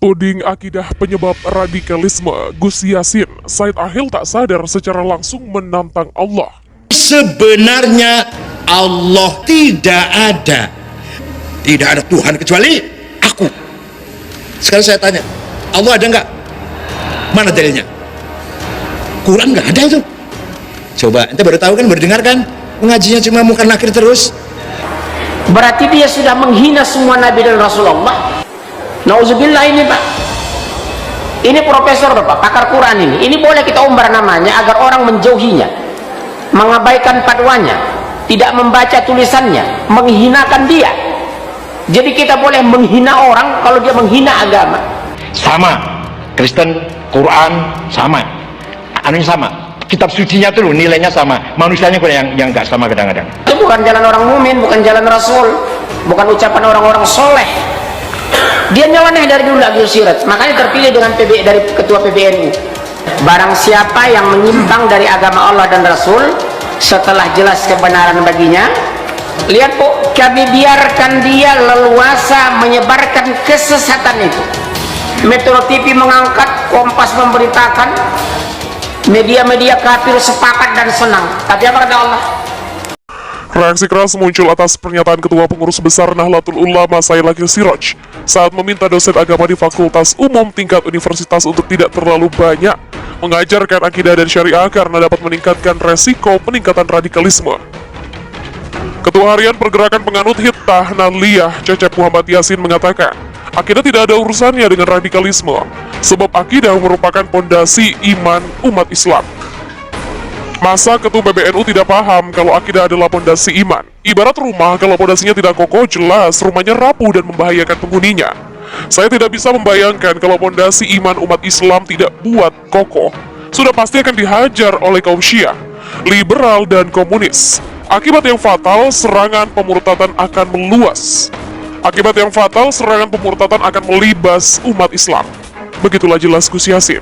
Tuding akidah penyebab radikalisme, Gus Yassin, Said Akhil tak sadar secara langsung menantang Allah. Sebenarnya Allah tidak ada. Tidak ada Tuhan kecuali aku. Sekarang saya tanya, Allah ada nggak? Mana dalilnya? Quran nggak ada itu. Coba, ente baru tahu kan, baru dengar kan? Mengajinya cuma muka nakir terus. Berarti dia sudah menghina semua Nabi dan Rasulullah. Nauzubillah ini Pak. Ini profesor Pak, pakar Quran ini. Ini boleh kita umbar namanya agar orang menjauhinya, mengabaikan fatwanya, tidak membaca tulisannya, menghinakan dia. Jadi kita boleh menghina orang kalau dia menghina agama. Sama, Kristen, Quran sama, anunya sama, kitab sucinya tuh nilainya sama, manusianya kok yang nggak sama kadang-kadang. Itu bukan jalan orang mukmin, bukan jalan Rasul, bukan ucapan orang-orang soleh. Dia nyeleneh dari dulu Abdul Sirat, makanya terpilih dengan dari ketua PBNU. Barang siapa yang menyimpang dari agama Allah dan Rasul setelah jelas kebenaran baginya, lihat kok, kami biarkan dia leluasa menyebarkan kesesatan itu. Metro TV mengangkat, Kompas memberitakan, media-media kafir sepakat dan senang. Tapi apa kata Allah? Reaksi keras muncul atas pernyataan Ketua Pengurus Besar Nahdlatul Ulama Said Akhil Siraj saat meminta dosen agama di Fakultas Umum tingkat universitas untuk tidak terlalu banyak mengajarkan akidah dan syariah karena dapat meningkatkan resiko peningkatan radikalisme. Ketua Harian Pergerakan Penganut Hittah Nadliyah Cecep Muhammad Yasin mengatakan, akidah tidak ada urusannya dengan radikalisme, sebab akidah merupakan pondasi iman umat Islam. Masa Ketua PBNU tidak paham kalau akidah adalah pondasi iman? Ibarat rumah, kalau pondasinya tidak kokoh, jelas rumahnya rapuh dan membahayakan penghuninya. Saya tidak bisa membayangkan kalau pondasi iman umat Islam tidak buat kokoh, sudah pasti akan dihajar oleh kaum Syiah, liberal, dan komunis. Akibat yang fatal, serangan pemurtadan akan meluas. Akibat yang fatal, serangan pemurtadan akan melibas umat Islam. Begitulah jelas Gus Yassin.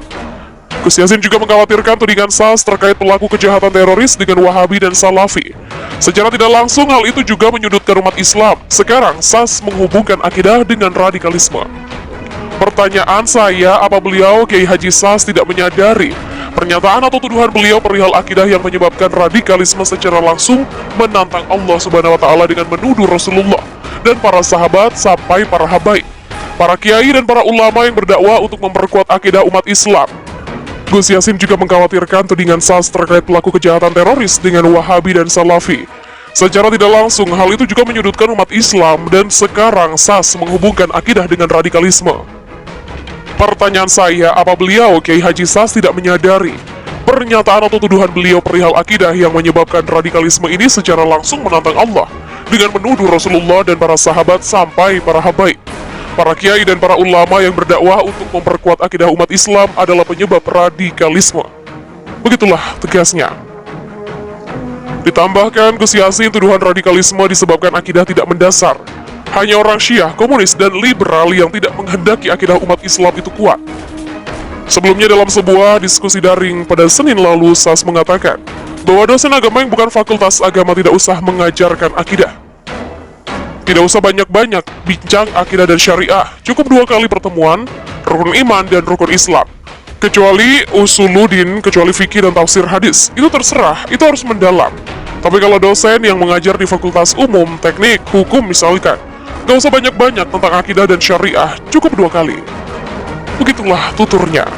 Gus Yassin juga mengkhawatirkan tudingan SAS terkait pelaku kejahatan teroris dengan Wahabi dan Salafi. Secara tidak langsung, hal itu juga menyudutkan umat Islam. Sekarang, SAS menghubungkan akidah dengan radikalisme. Pertanyaan saya, apa beliau, Kiai Haji SAS, tidak menyadari pernyataan atau tuduhan beliau perihal akidah yang menyebabkan radikalisme secara langsung menantang Allah Subhanahu wa Ta'ala dengan menuduh Rasulullah dan para sahabat sampai para habaib, para kiai dan para ulama yang berdakwah untuk memperkuat akidah umat Islam. Gus Yassin juga mengkhawatirkan tudingan SAS terkait pelaku kejahatan teroris dengan Wahabi dan Salafi. Secara tidak langsung, hal itu juga menyudutkan umat Islam dan sekarang SAS menghubungkan akidah dengan radikalisme. Pertanyaan saya, apa beliau, Kiai Haji SAS, tidak menyadari pernyataan atau tuduhan beliau perihal akidah yang menyebabkan radikalisme ini secara langsung menantang Allah dengan menuduh Rasulullah dan para sahabat sampai para habaib, para kiai dan para ulama yang berdakwah untuk memperkuat akidah umat Islam adalah penyebab radikalisme. Begitulah tegasnya. Ditambahkan Gus Yassin, tuduhan radikalisme disebabkan akidah tidak mendasar. Hanya orang Syiah, komunis, dan liberal yang tidak menghendaki akidah umat Islam itu kuat. Sebelumnya dalam sebuah diskusi daring pada Senin lalu, SAS mengatakan bahwa dosen agama yang bukan fakultas agama tidak usah mengajarkan akidah. Tidak usah banyak-banyak bincang akidah dan syariah, cukup 2 kali pertemuan, rukun iman dan rukun Islam. Kecuali usuluddin, kecuali fikih dan tafsir hadis, itu terserah, itu harus mendalam. Tapi kalau dosen yang mengajar di fakultas umum, teknik, hukum misalkan, gak usah banyak-banyak tentang akidah dan syariah, cukup 2 kali. Begitulah tuturnya.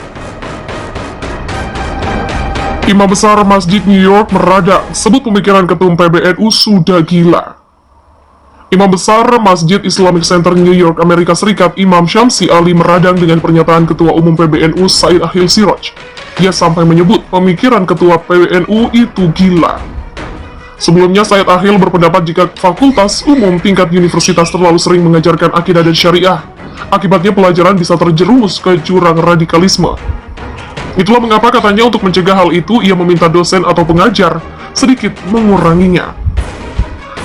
Imam Besar Masjid New York meradang, sebut pemikiran Ketum PBNU sudah gila. Imam Besar Masjid Islamic Center New York, Amerika Serikat, Imam Syamsi Ali meradang dengan pernyataan Ketua Umum PBNU Said Akhil Siraj. Dia sampai menyebut pemikiran Ketua PBNU itu gila. Sebelumnya, Said Akhil berpendapat jika fakultas umum tingkat universitas terlalu sering mengajarkan akidah dan syariah, akibatnya pelajaran bisa terjerumus ke jurang radikalisme. Itulah mengapa katanya untuk mencegah hal itu, ia meminta dosen atau pengajar sedikit menguranginya.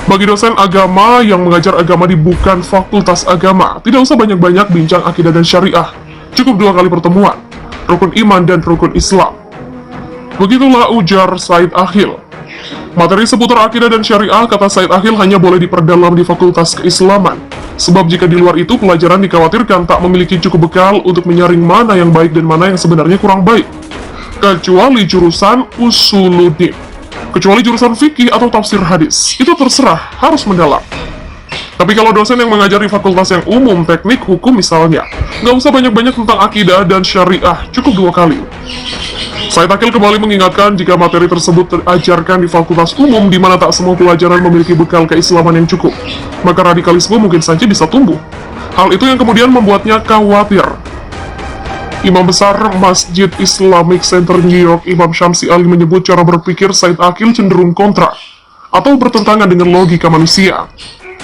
Bagi dosen agama yang mengajar agama di bukan fakultas agama, tidak usah banyak-banyak bincang akidah dan syariah, cukup 2 kali pertemuan, rukun iman dan rukun Islam. Begitulah ujar Said Akhil. Materi seputar akidah dan syariah, kata Said Akhil, hanya boleh diperdalam di fakultas keislaman. Sebab jika di luar itu, pelajaran dikhawatirkan tak memiliki cukup bekal untuk menyaring mana yang baik dan mana yang sebenarnya kurang baik. Kecuali jurusan usuluddin. Kecuali jurusan fikih atau tafsir hadis. Itu terserah, harus mendalam. Tapi kalau dosen yang mengajar di fakultas yang umum, teknik, hukum misalnya, nggak usah banyak-banyak tentang akidah dan syariah, cukup 2 kali. Said Akil kembali mengingatkan jika materi tersebut diajarkan di fakultas umum di mana tak semua pelajaran memiliki bekal keislaman yang cukup, maka radikalisme mungkin saja bisa tumbuh. Hal itu yang kemudian membuatnya khawatir. Imam besar Masjid Islamic Center New York, Imam Syamsi Ali menyebut cara berpikir Said Akil cenderung kontra atau bertentangan dengan logika manusia.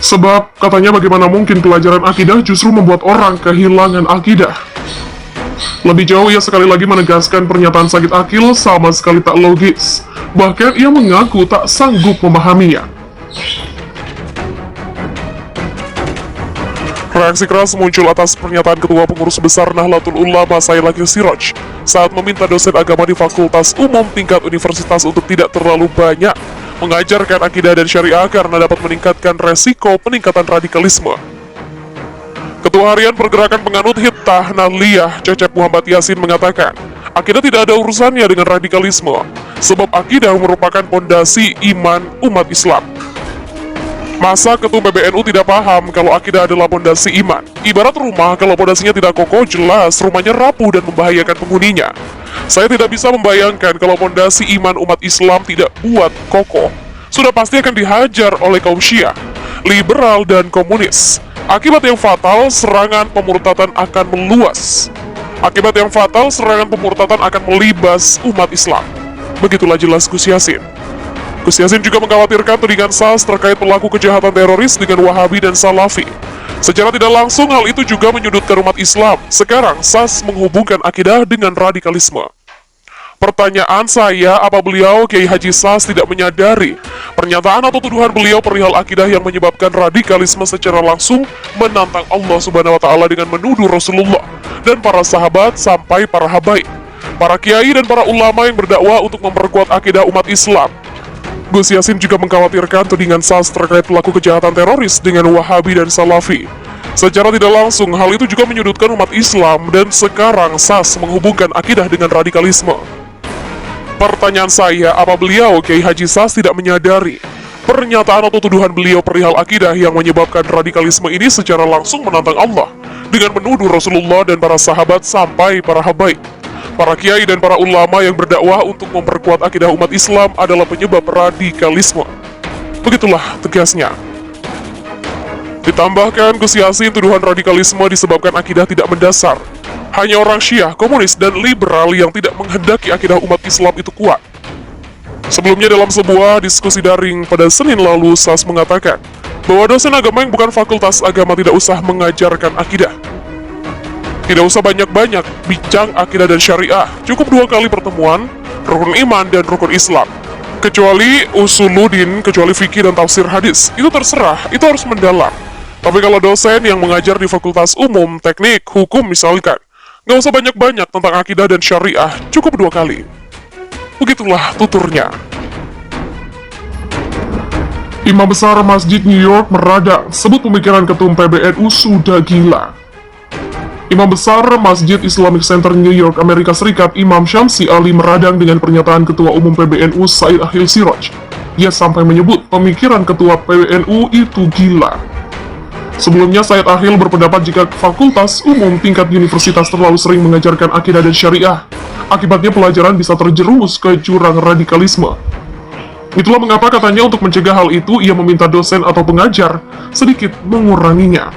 Sebab, katanya bagaimana mungkin pelajaran akidah justru membuat orang kehilangan akidah. Lebih jauh, ia sekali lagi menegaskan pernyataan Said Akil sama sekali tak logis. Bahkan ia mengaku tak sanggup memahaminya. Reaksi keras muncul atas pernyataan Ketua Pengurus Besar Nahdlatul Ulama Said Akil Siraj saat meminta dosen agama di Fakultas Umum tingkat universitas untuk tidak terlalu banyak mengajarkan akidah dan syariah karena dapat meningkatkan resiko peningkatan radikalisme. Ketua Harian Pergerakan Penganut Hittah Nahliyah Cecep Muhammad Yasin mengatakan, akidah tidak ada urusannya dengan radikalisme, sebab akidah merupakan pondasi iman umat Islam. Masa Ketum PBNU tidak paham kalau akidah adalah pondasi iman? Ibarat rumah, kalau pondasinya tidak kokoh, jelas rumahnya rapuh dan membahayakan penghuninya. Saya tidak bisa membayangkan kalau pondasi iman umat Islam tidak kuat kokoh, sudah pasti akan dihajar oleh kaum Syiah, liberal, dan komunis. Akibat yang fatal, serangan pemurtatan akan meluas. Akibat yang fatal, serangan pemurtatan akan melibas umat Islam. Begitulah jelas Gus Yasin. Gus Yasin juga mengkhawatirkan tudingan SAS terkait pelaku kejahatan teroris dengan Wahabi dan Salafi. Secara tidak langsung, hal itu juga menyudutkan umat Islam. Sekarang, SAS menghubungkan akidah dengan radikalisme. Pertanyaan saya, apa beliau, Kiai Haji SAS, tidak menyadari pernyataan atau tuduhan beliau perihal akidah yang menyebabkan radikalisme secara langsung menantang Allah Subhanahu wa Ta'ala dengan menuduh Rasulullah dan para sahabat sampai para habaib, para kiai dan para ulama yang berdakwah untuk memperkuat akidah umat Islam. Gus Yasin juga mengkhawatirkan tudingan SAS terkait pelaku kejahatan teroris dengan Wahabi dan Salafi. Secara tidak langsung, hal itu juga menyudutkan umat Islam dan sekarang SAS menghubungkan akidah dengan radikalisme. Pertanyaan saya, apa beliau, Kiai Haji SAS, tidak menyadari pernyataan atau tuduhan beliau perihal akidah yang menyebabkan radikalisme ini secara langsung menantang Allah dengan menuduh Rasulullah dan para sahabat sampai para habaib, para kiai dan para ulama yang berdakwah untuk memperkuat akidah umat Islam adalah penyebab radikalisme. Begitulah tegasnya. Ditambahkan Gus Yasin, tuduhan radikalisme disebabkan akidah tidak mendasar. Hanya orang Syiah, komunis, dan liberal yang tidak menghendaki akidah umat Islam itu kuat. Sebelumnya dalam sebuah diskusi daring pada Senin lalu, SAS mengatakan bahwa dosen agama yang bukan fakultas agama tidak usah mengajarkan akidah. Tidak usah banyak-banyak bincang akidah dan syariah, cukup 2 kali pertemuan, rukun iman dan rukun Islam. Kecuali usuluddin, kecuali fikih dan tafsir hadis, itu terserah, itu harus mendalam. Tapi kalau dosen yang mengajar di fakultas umum, teknik, hukum misalkan, nggak usah banyak-banyak tentang akidah dan syariah, cukup 2 kali. Begitulah tuturnya. Imam besar Masjid New York meradang, sebut pemikiran Ketum PBNU sudah gila. Imam besar Masjid Islamic Center New York, Amerika Serikat, Imam Syamsi Ali meradang dengan pernyataan Ketua Umum PBNU Said Akil Siraj. Ia sampai menyebut pemikiran Ketua PBNU itu gila. Sebelumnya, Said Akil berpendapat jika fakultas umum tingkat universitas terlalu sering mengajarkan akidah dan syariah, akibatnya pelajaran bisa terjerumus ke jurang radikalisme. Itulah mengapa katanya untuk mencegah hal itu, ia meminta dosen atau pengajar sedikit menguranginya.